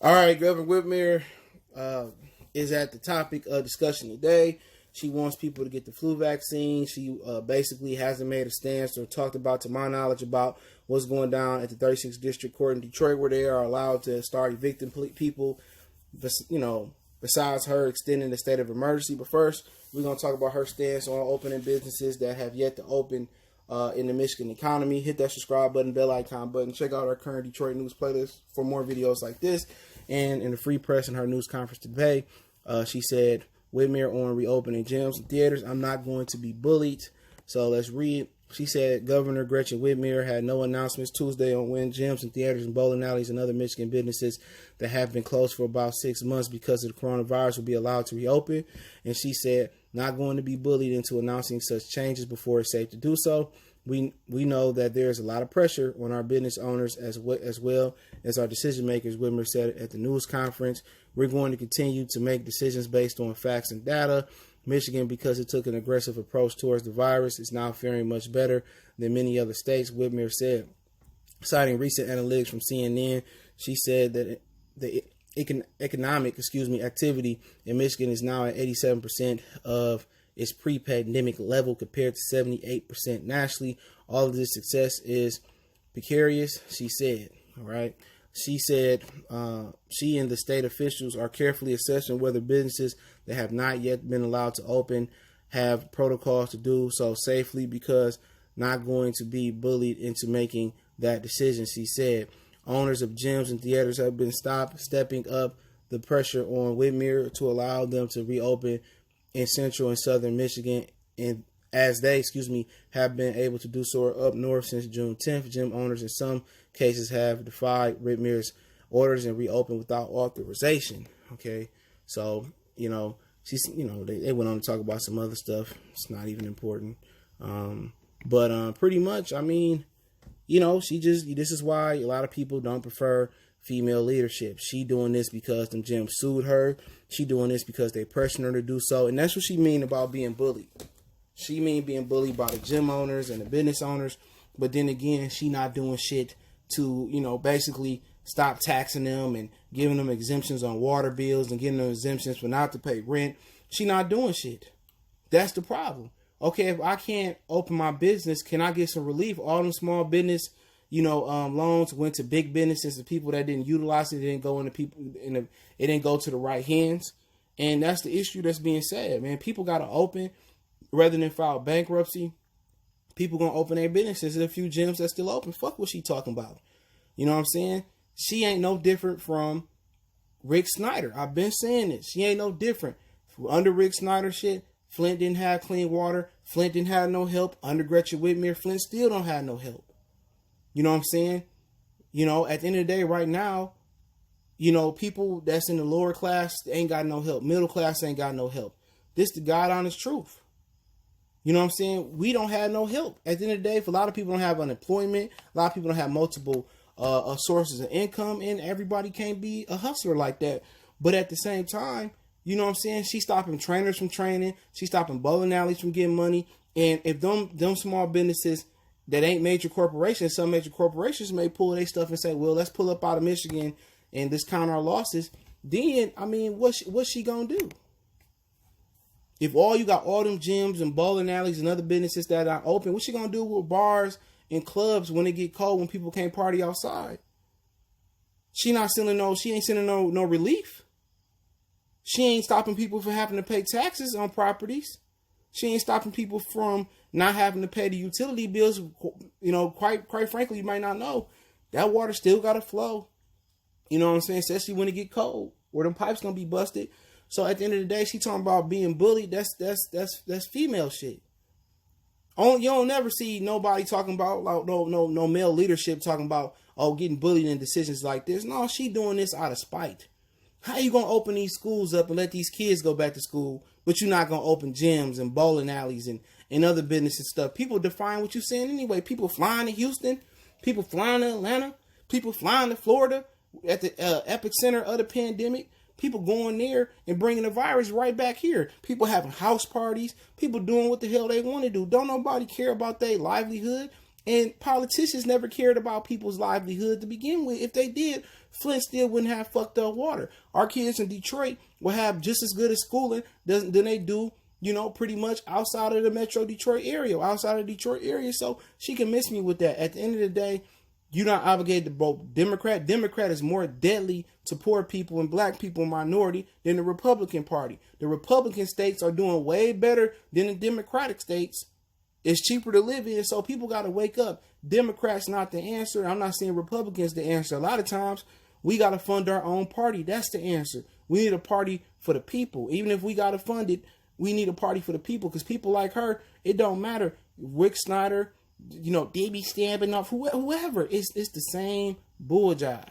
All right, Gretchen Whitmer is at the topic of discussion today. She wants people to get the flu vaccine. She basically hasn't made a stance or talked about, to my knowledge, about what's going down at the 36th District Court in Detroit, where they are allowed to start evicting people, besides her extending the state of emergency. But first, we're going to talk about her stance on opening businesses that have yet to open in the Michigan economy. Hit that subscribe button, bell icon button. Check out our current Detroit news playlist for more videos like this. And in the Free Press in her news conference today, she said, Whitmer on reopening gyms and theaters, I'm not going to be bullied. So let's read. She said Governor Gretchen Whitmer had no announcements Tuesday on when gyms and theaters and bowling alleys and other Michigan businesses that have been closed for about 6 months because of the coronavirus will be allowed to reopen. And she said, not going to be bullied into announcing such changes before it's safe to do so. We know that there's a lot of pressure on our business owners as well as our decision makers, Whitmer said at the news conference. We're going to continue to make decisions based on facts and data. Michigan, because it took an aggressive approach towards the virus, is now faring much better than many other states, Whitmer said. Citing recent analytics from CNN, she said that the economic activity in Michigan is now at 87% of its pre-pandemic level compared to 78% nationally. All of this success is precarious, she said. All right. She said she and the state officials are carefully assessing whether businesses that have not yet been allowed to open have protocols to do so safely, because not going to be bullied into making that decision, she said. Owners of gyms and theaters have been stepping up the pressure on Whitmer to allow them to reopen in central and southern Michigan, and as they, have been able to do so up north since June 10th. Gym owners in some cases have defied Whitmer's orders and reopened without authorization. Okay, so they went on to talk about some other stuff. It's not even important, but pretty much, this is why a lot of people don't prefer female leadership. She doing this because them gyms sued her. She doing this because they pressured her to do so. And that's what she mean about being bullied. She mean being bullied by the gym owners and the business owners. But then again, she not doing shit to, basically stop taxing them and giving them exemptions on water bills and giving them exemptions for not to pay rent. She not doing shit. That's the problem. Okay, if I can't open my business, can I get some relief? All them small business loans went to big businesses, the people that didn't utilize it, didn't go into people, it didn't go to the right hands. And that's the issue that's being said, man. People got to open rather than file bankruptcy. People going to open their businesses. There's a few gyms that's still open. Fuck what she talking about. You know what I'm saying? She ain't no different from Rick Snyder. I've been saying this. She ain't no different. Under Rick Snyder shit, Flint didn't have clean water. Flint didn't have no help. Under Gretchen Whitmer, Flint still don't have no help. You know what I'm saying? At the end of the day, right now, people that's in the lower class ain't got no help. Middle class ain't got no help. This the God honest truth. You know what I'm saying? We don't have no help. At the end of the day, if a lot of people don't have unemployment, a lot of people don't have multiple sources of income, and everybody can't be a hustler like that. But at the same time, you know what I'm saying? She's stopping trainers from training. She's stopping bowling alleys from getting money. And if them small businesses that ain't major corporations, some major corporations may pull their stuff and say, well, let's pull up out of Michigan and discount our losses. Then, what's she going to do? If you got all them gyms and bowling alleys and other businesses that are open, what she going to do with bars and clubs when it get cold, when people can't party outside? She ain't sending no relief. She ain't stopping people from having to pay taxes on properties. She ain't stopping people from not having to pay the utility bills. Quite frankly, you might not know that water still got to flow. You know what I'm saying? Especially when it get cold, where them pipes gonna be busted. So at the end of the day, she talking about being bullied. That's female shit. You don't never see nobody talking about no male leadership talking about getting bullied in decisions like this. No, she doing this out of spite. How you gonna open these schools up and let these kids go back to school, but you're not gonna open gyms and bowling alleys and other business and stuff? People define what you're saying anyway. People flying to Houston, people flying to Atlanta, people flying to Florida at the epicenter of the pandemic. People going there and bringing the virus right back here. People having house parties. People doing what the hell they want to do. Don't nobody care about their livelihood. And politicians never cared about people's livelihood to begin with. If they did, Flint still wouldn't have fucked up water. Our kids in Detroit will have just as good as schooling than they do, pretty much outside of the Metro Detroit area, outside of the Detroit area. So she can miss me with that. At the end of the day, you're not obligated to vote Democrat. Democrat is more deadly to poor people and black people and minority than the Republican Party. The Republican states are doing way better than the Democratic states. It's cheaper to live in, so people got to wake up. Democrats not the answer. I'm not saying Republicans the answer. A lot of times, we got to fund our own party. That's the answer. We need a party for the people. Even if we got to fund it, we need a party for the people, because people like her, it don't matter. Rick Snyder, they be stabbing off whoever. It's the same bull jive.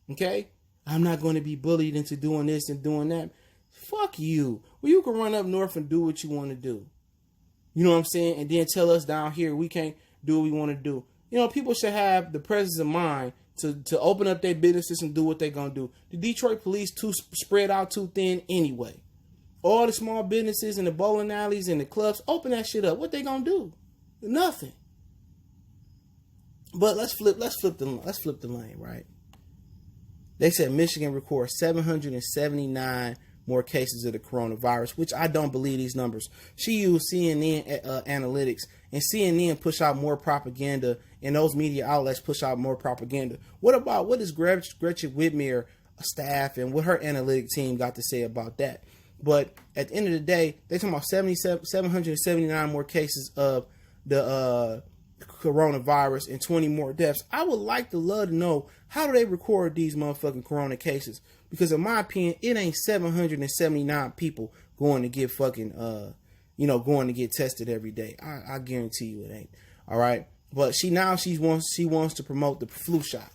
Okay? I'm not going to be bullied into doing this and doing that. Fuck you. Well, you can run up north and do what you want to do. You know what I'm saying? And then tell us down here we can't do what we want to do. People should have the presence of mind to open up their businesses and do what they're going to do. The Detroit police too spread out too thin anyway. All the small businesses and the bowling alleys and the clubs, open that shit up. What they going to do? Nothing. But let's flip the lane, right? They said Michigan records 779 more cases of the coronavirus, which I don't believe these numbers. She used CNN analytics, and CNN push out more propaganda, and those media outlets push out more propaganda. What is Gretchen Whitmer staff and what her analytic team got to say about that? But at the end of the day, they're talking about 779 more cases of the coronavirus and 20 more deaths. I would like to love to know, how do they record these motherfucking corona cases? Because in my opinion, it ain't 779 people going to get fucking, going to get tested every day. I guarantee you it ain't. All right. But she wants to promote the flu shot.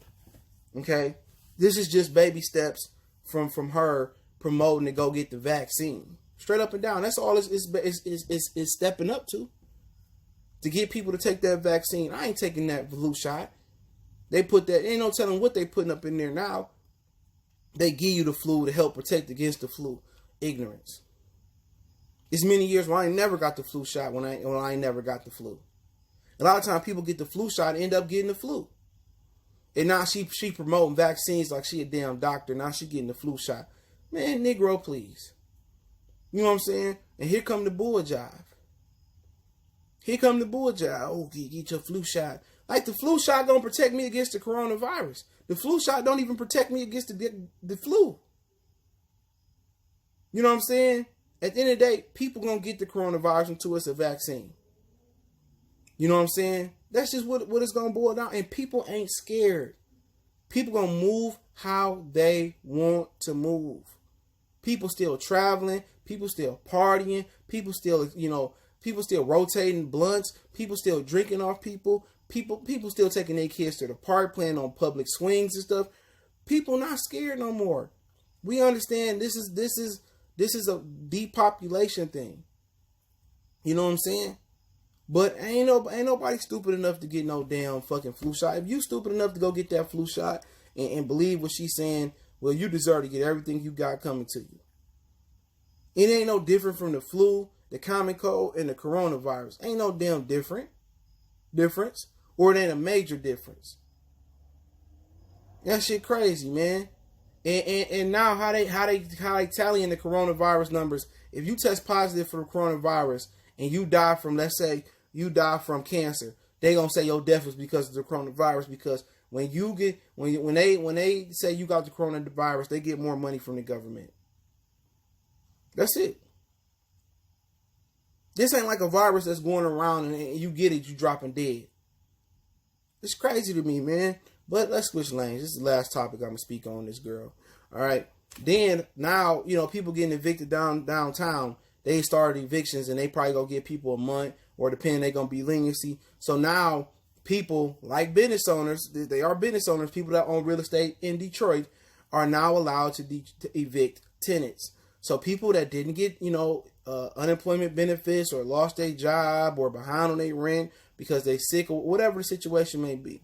Okay. This is just baby steps from her promoting to go get the vaccine. Straight up and down. That's all it's stepping up to get people to take that vaccine. I ain't taking that flu shot. They put that, ain't no telling what they putting up in there now. They give you the flu to help protect against the flu. Ignorance. It's many years where I ain't never got the flu shot when I ain't never got the flu. A lot of times people get the flu shot and end up getting the flu. And now she promoting vaccines like she a damn doctor. Now she getting the flu shot. Man, Negro, please. You know what I'm saying? And here come the bull jive. Here come the bull jive. Oh, get your flu shot. Like the flu shot gonna protect me against the coronavirus. The flu shot don't even protect me against the flu. You know what I'm saying? At the end of the day, people gonna get the coronavirus until it's a vaccine. You know what I'm saying? That's just what it's gonna boil down. And people ain't scared. People gonna move how they want to move. People still traveling. People still partying. People still, people still rotating blunts. People still drinking off people. People still taking their kids to the park, playing on public swings and stuff. People not scared no more. We understand this is a depopulation thing. You know what I'm saying? But ain't nobody stupid enough to get no damn fucking flu shot. If you stupid enough to go get that flu shot and believe what she's saying, well, you deserve to get everything you got coming to you. It ain't no different from the flu, the common cold, and the coronavirus. Ain't no damn difference. Or it ain't a major difference. That shit crazy, man. And now how they tallying the coronavirus numbers. If you test positive for the coronavirus and you die from, let's say you die from cancer, they gonna say your death was because of the coronavirus, because when they say you got the coronavirus, they get more money from the government. That's it. This ain't like a virus that's going around and you get it, you dropping dead. It's crazy to me, man. But let's switch lanes. This is the last topic I'm going to speak on, this girl. All right. Then, now, people getting evicted downtown. They started evictions and they probably going to give people a month, or depending, they going to be leniency. So now, people like business owners, they are business owners, people that own real estate in Detroit, are now allowed to evict tenants. So people that didn't get, unemployment benefits or lost their job or behind on their rent because they sick or whatever the situation may be,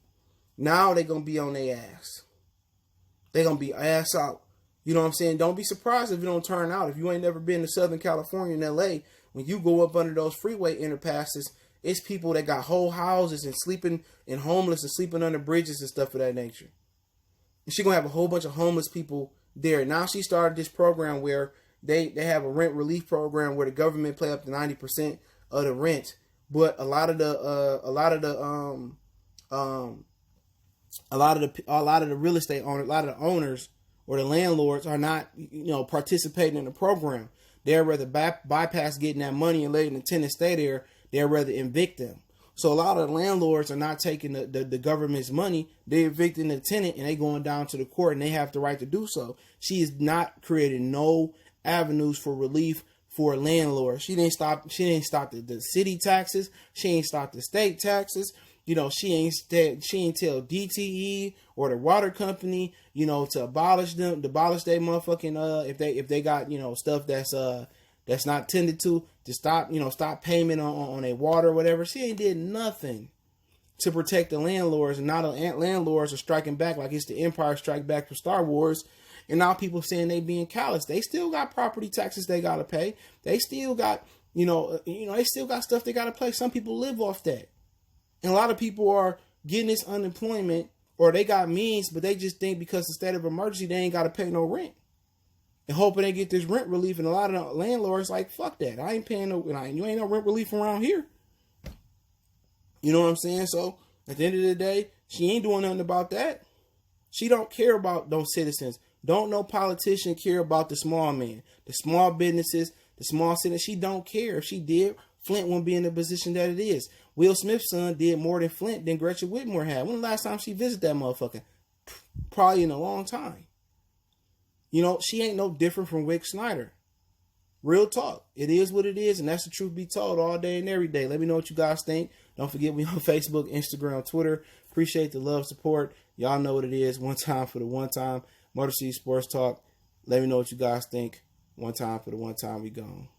now they're going to be on their ass. They're going to be ass out. You know what I'm saying? Don't be surprised if you don't turn out. If you ain't never been to Southern California and LA, when you go up under those freeway underpasses It's people that got whole houses and sleeping and homeless and sleeping under bridges and stuff of that nature. And she gonna have a whole bunch of homeless people there. Now she started this program where they have a rent relief program where the government pay up to 90% of the rent, but a lot of the real estate owners, a lot of the owners or the landlords are not, participating in the program. They'd rather bypass getting that money and letting the tenants stay there. They'd rather evict them. So a lot of the landlords are not taking the government's money. They're evicting the tenant and they going down to the court and they have the right to do so. She is not creating no avenues for relief for landlords. She didn't stop the city taxes. She ain't stop the state taxes. She ain't tell DTE or the water company, to abolish their motherfucking if they got stuff that's not tended to stop payment on a water or whatever. She ain't did nothing to protect the landlords, and now the landlords are striking back like it's the Empire Strike Back from Star Wars. And now people saying they being callous. They still got property taxes they gotta pay. They still got they still got stuff they gotta pay. Some people live off that. And a lot of people are getting this unemployment, or they got means, but they just think because of state of emergency, they ain't got to pay no rent. And hoping they get this rent relief. And a lot of the landlords like, fuck that. I ain't paying no, you ain't no rent relief around here. You know what I'm saying? So at the end of the day, she ain't doing nothing about that. She don't care about those citizens. Don't no politician care about the small man, the small businesses, the small citizens. She don't care. If she did, Flint wouldn't be in the position that it is. Will Smith's son did more than Flint than Gretchen Whitmer had. When the last time she visited that motherfucker? Probably in a long time. She ain't no different from Rick Snyder. Real talk. It is what it is, and that's the truth be told all day and every day. Let me know what you guys think. Don't forget me on Facebook, Instagram, Twitter. Appreciate the love, support. Y'all know what it is. One time for the one time. Motor City Sports Talk. Let me know what you guys think. One time for the one time. We gone.